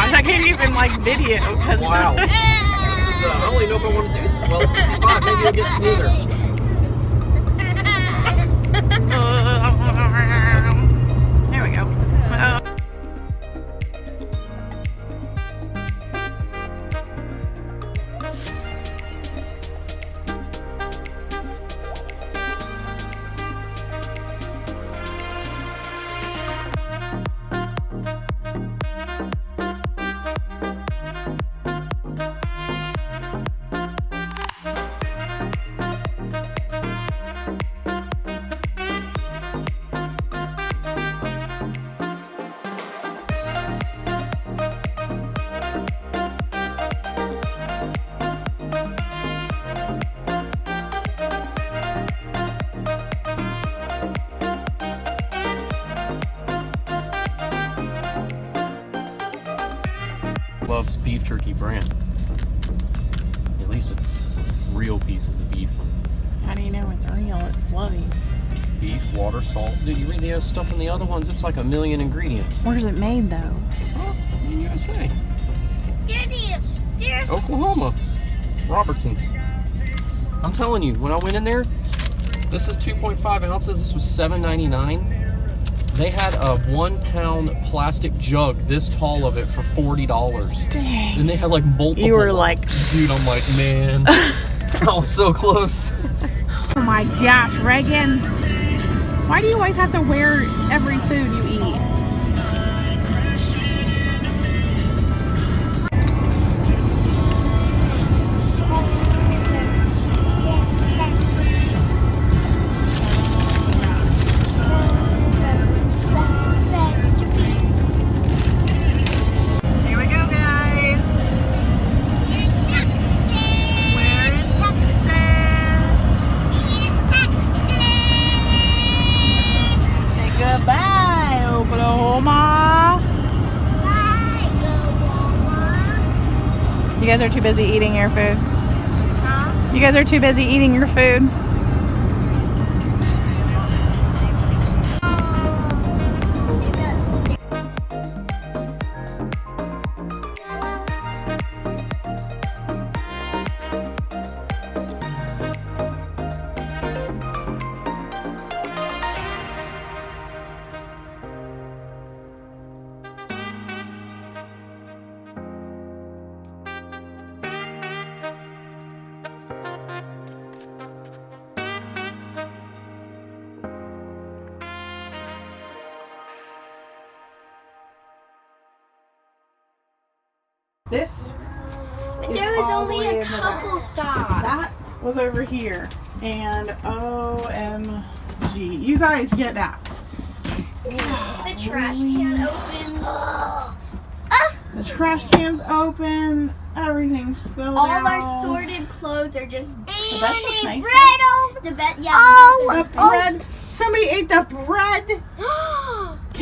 gosh, I can't even like video. Wow. This is, I only know if I want to do well 65. Maybe it'll get smoother. There we go. Loves beef jerky brand. At least it's real pieces of beef. How do you know it's real? It's Slubby's. Beef, water, salt. Dude, you read the stuff in the other ones, it's like 1,000,000 ingredients. Where's it made though? Oh, in USA. Daddy, there's Oklahoma. Robertson's. I'm telling you, when I went in there, this is 2.5 ounces. This was $7.99. They had a 1-pound plastic jug this tall of it for $40. Dang. And they had like multiple. You were like, dude, I'm like, man, I was so close. oh my gosh, Reagan. Why do you always have to wear every food you eat? Here we go, guys. We're in Texas. Say goodbye, Oklahoma. You guys are too busy eating your food. You guys are too busy eating your food. This There was only a couple stops. That was over here. And OMG. You guys get that. The trash can open. The trash can's open. Everything's spilled All out. our sorted clothes are just The bed looks nice. the bed. Yeah. The bread. Somebody ate the bread.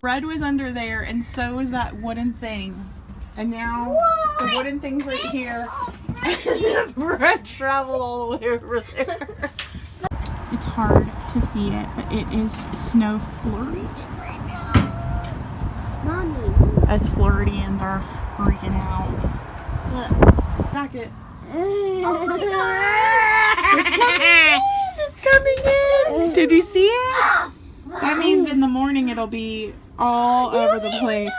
Bread was under there, and so was that wooden thing. And now the wooden thing's right here. And the bread traveled all the way over there. It's hard to see it, but it is snow flurry right now. Mommy. Us Floridians are freaking out. Look, back it. Oh my It's coming in. Did you see it? That means in the morning it'll be all over the place.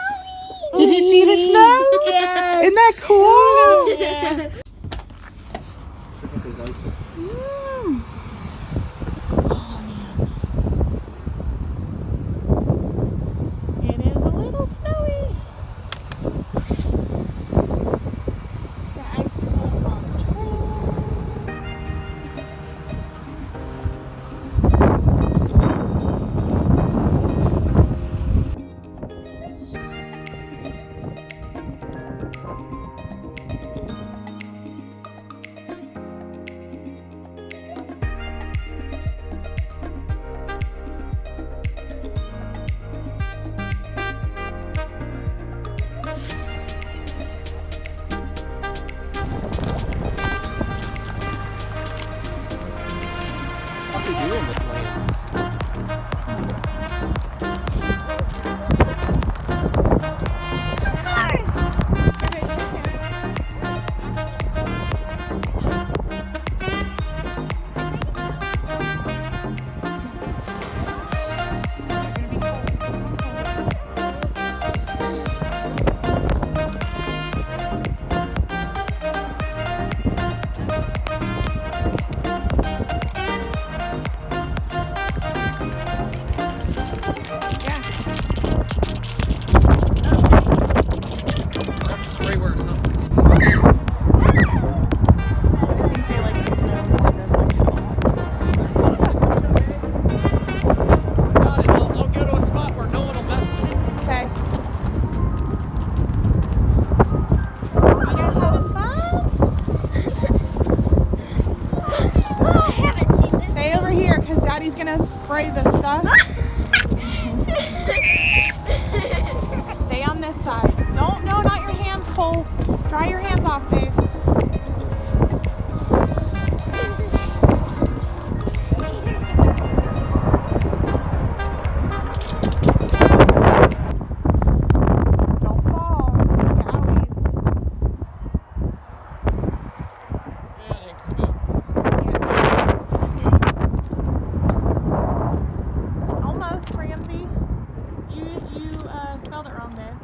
Did you see the snow? Yeah. Isn't that cool? Yeah. Mm. Oh man. It is a little snowy. The icicles on the trail. spelled it wrong, babe.